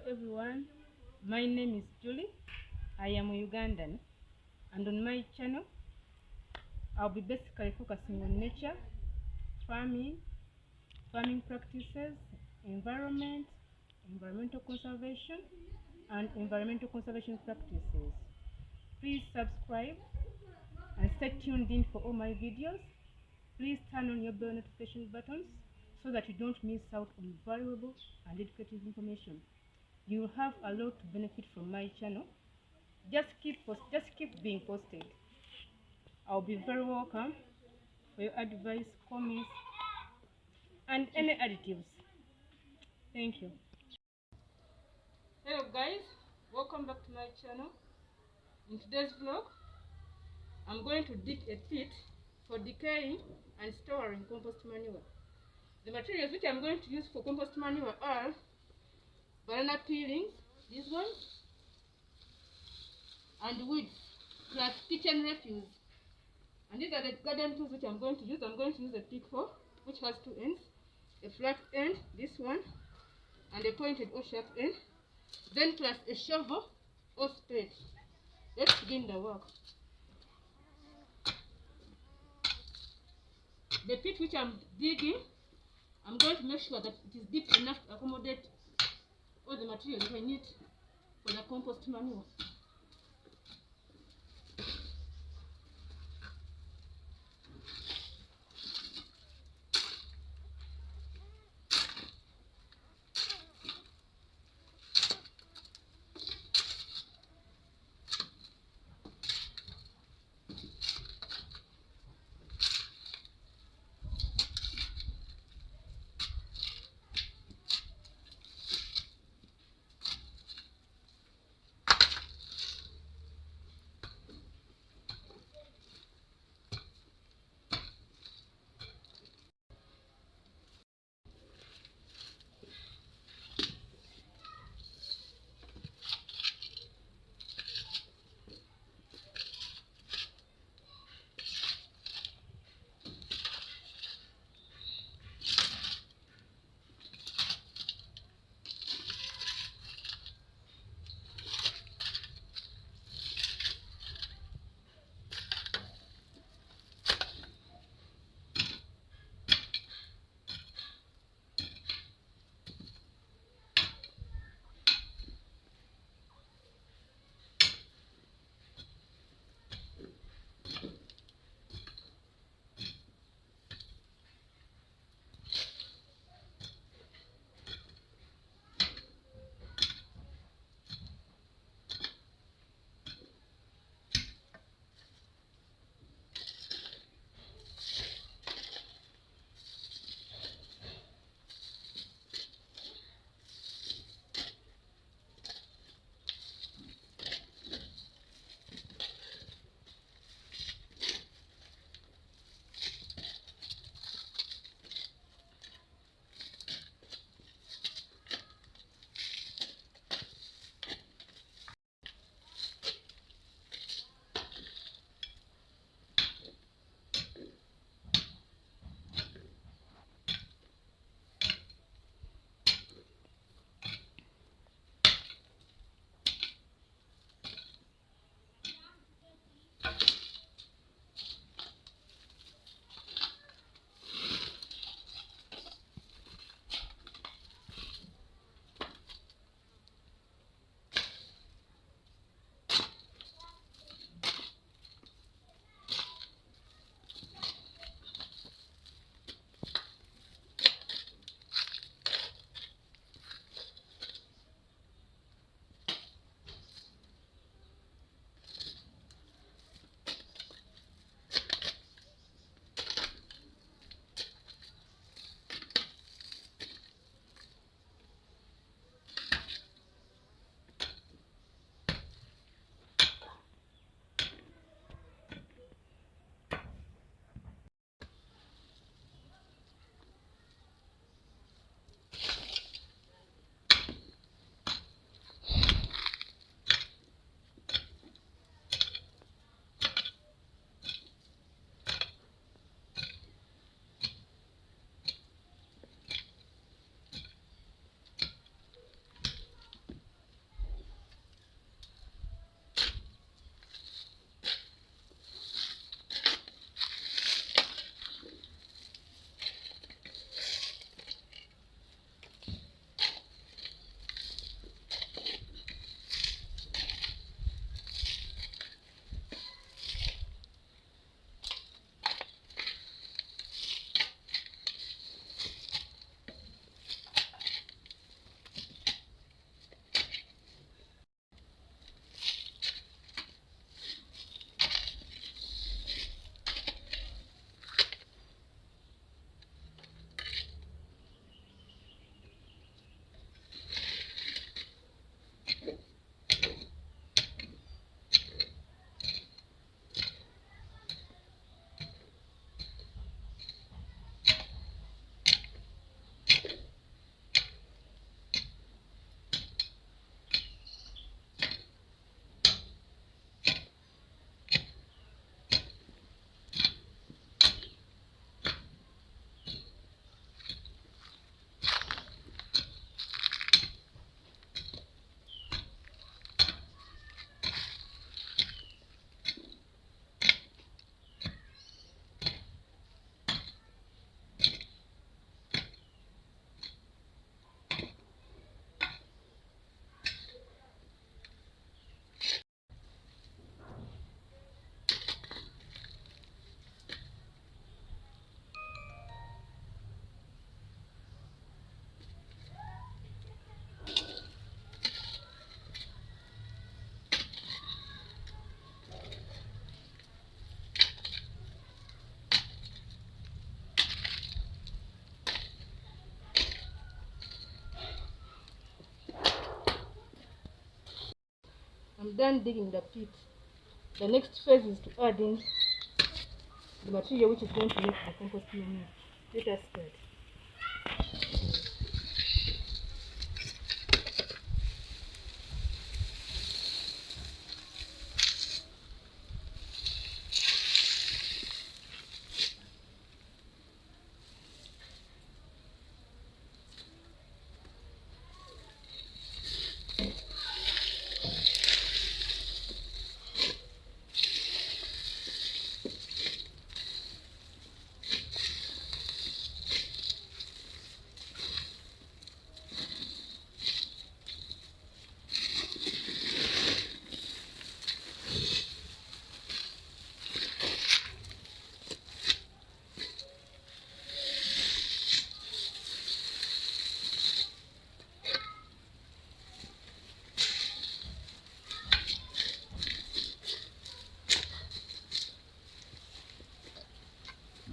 everyone, my name is Julie. I am Ugandan, and on my channel I'll be basically focusing on nature, farming practices, environmental conservation, and environmental conservation practices. Please subscribe and stay tuned in for all my videos. Please turn on your bell notification buttons so that you don't miss out on valuable and educative information. You will have a lot to benefit from my channel. Just keep being posted. I'll be very welcome for your advice, comments, and any additives. Thank you. Hello guys, welcome back to my channel. In today's vlog, I'm going to dig a pit for decaying and storing compost manure. The materials which I'm going to use for compost manure are banana peelings, these ones, and wood plus kitchen refuse. And these are the garden tools which I'm going to use. I'm going to use a pick fork which has two ends, a flat end, this one, and a pointed or sharp end, then plus a shovel or spade. Let's begin the work. The pit which I'm digging, I'm going to make sure that it is deep enough to accommodate all the material that I need for the compost manure. I'm done digging the pit. The next phase is to add in the material which is going to make the compost manure. Let us start.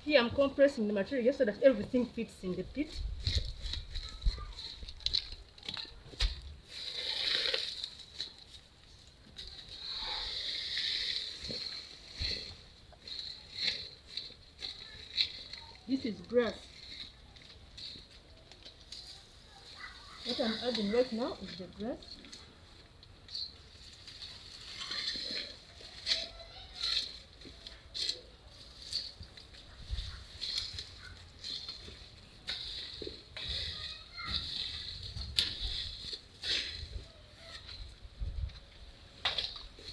Here I'm compressing the material so that everything fits in the pit. This is grass. What I'm adding right now is the grass.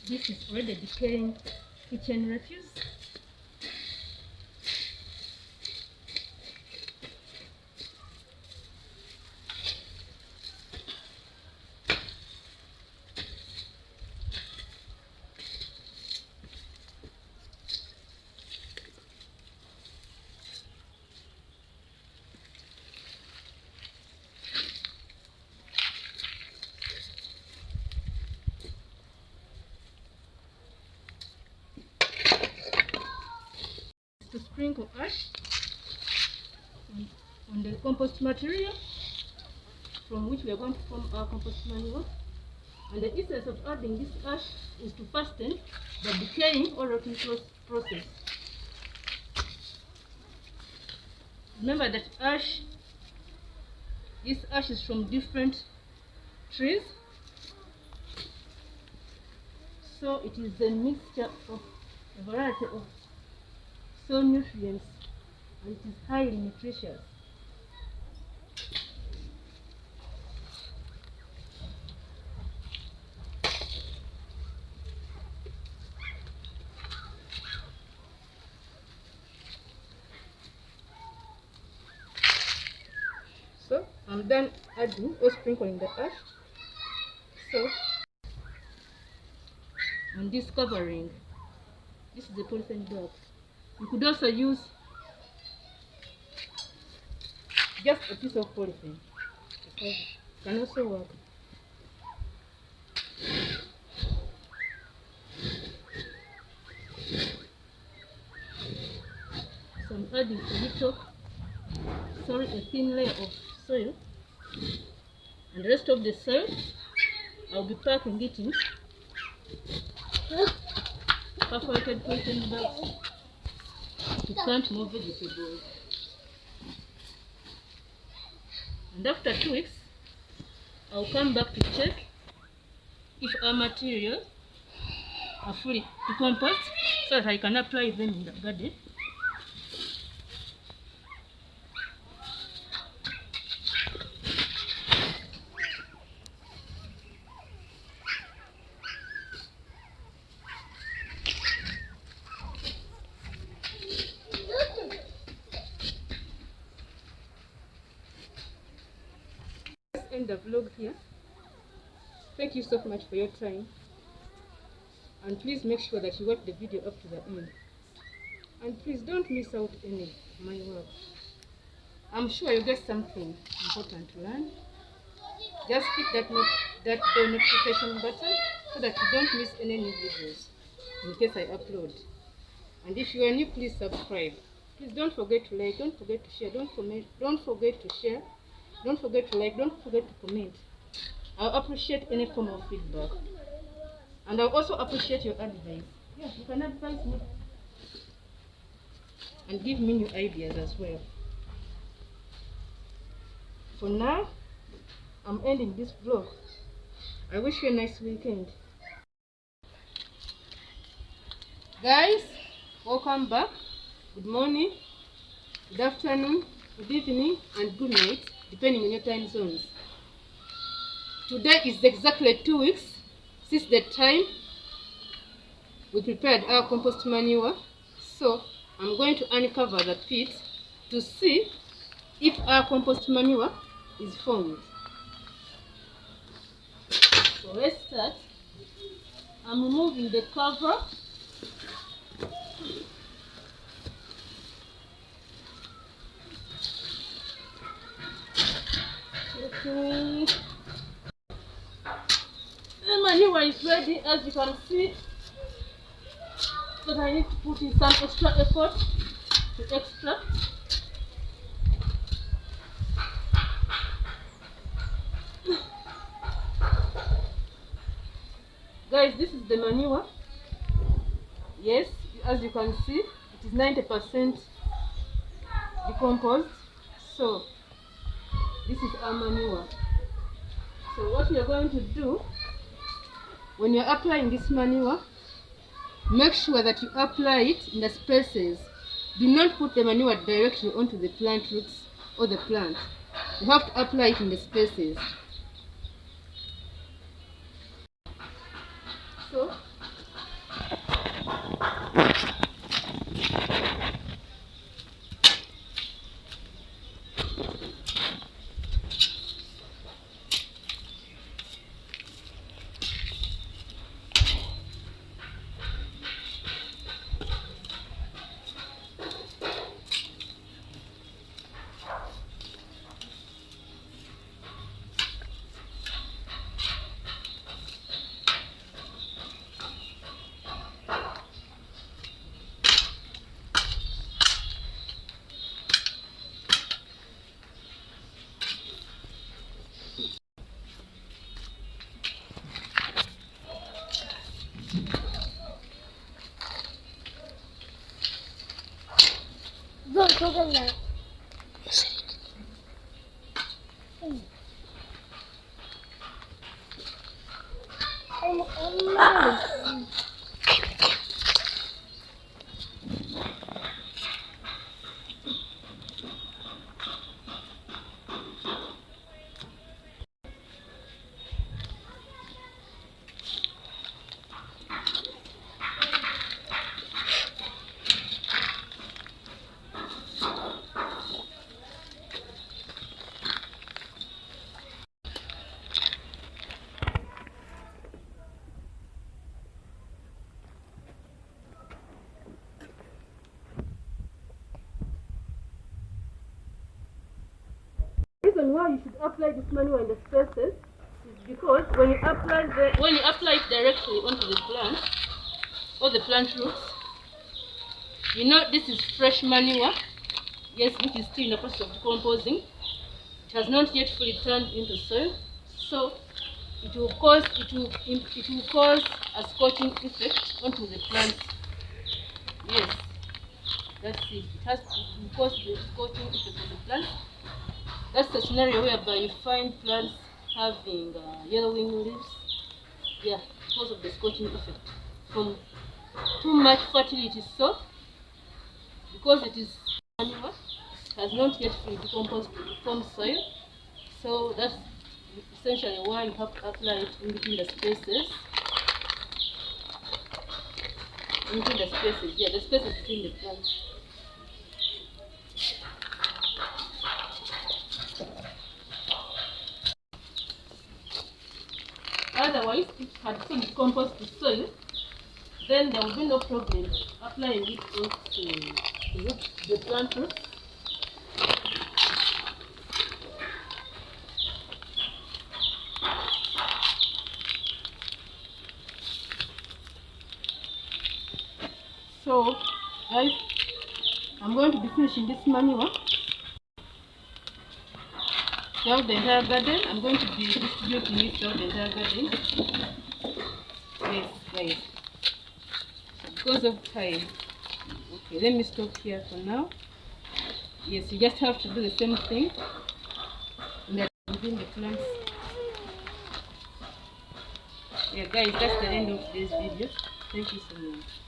This is already decaying kitchen refuse. To sprinkle ash on the compost material from which we are going to form our compost manure. And the essence of adding this ash is to hasten the decaying or rotting process. Remember that this ash is from different trees, so it is a mixture of a variety of soil nutrients, and it is highly nutritious. So I'm done adding or sprinkling the ash. So on this covering, this is the polythene bag. You could also use just a piece of polythene, because it can also work. So I'm adding a thin layer of soil, and the rest of the soil I'll be packing it in perforated polythene bags to plant more vegetables. And after 2 weeks, I'll come back to check if our materials are fully to compost so that I can apply them in the garden. Let's end the vlog here. Thank you so much for your time, and please make sure that you watch the video up to the end, and please don't miss out any of my work. I'm sure you get something important to learn. Just click that bell notification button so that you don't miss any new videos in case I upload. And if you are new, please subscribe. Please don't forget to like, don't forget to share, don't forget to share, don't forget to like, don't forget to comment. I'll appreciate any form of feedback. And I also appreciate your advice. Yeah, you can advise me and give me new ideas as well. For now, I'm ending this vlog. I wish you a nice weekend. Guys, welcome back. Good morning, good afternoon, good evening, and good night, depending on your time zones. Today is exactly 2 weeks since the time we prepared our compost manure. So I'm going to uncover the pit to see if our compost manure is formed. So let's start. I'm removing the cover. Okay. The manure is ready, as you can see, but I need to put in some extra effort to extract. Guys, this is the manure. Yes, as you can see, it is 90% decomposed. So this is our manure. So what you're going to do when you're applying this manure, make sure that you apply it in the spaces. Do not put the manure directly onto the plant roots or the plant. You have to apply it in the spaces. So the reason why you should apply this manure in the spaces is because when you apply it directly onto the plant or the plant roots, you know this is fresh manure, yes, which is still in the process of decomposing. It has not yet fully turned into soil, so it will cause a scorching effect onto the plant. Yes, that's it. It will cause the scorching effect on the plant. That's the scenario whereby you find plants having yellowing leaves. Yeah, because of the scorching effect from too much fertility. So, because it is manure, it has not yet fully decomposed to form soil. So that's essentially why you have to apply it in between the spaces. In between the spaces, yeah, the spaces between the plants. Otherwise, if it had fully decomposed to soil, then there will be no problem applying it onto the plant roots. So, guys, I'm going to be finishing this manure throughout the entire garden. I'm going to be distributing it throughout the entire garden. Yes. because of time. Okay, let me stop here for now. Yes, you just have to do the same thing within the plants. Yeah guys, that's the end of this video. Thank you so much.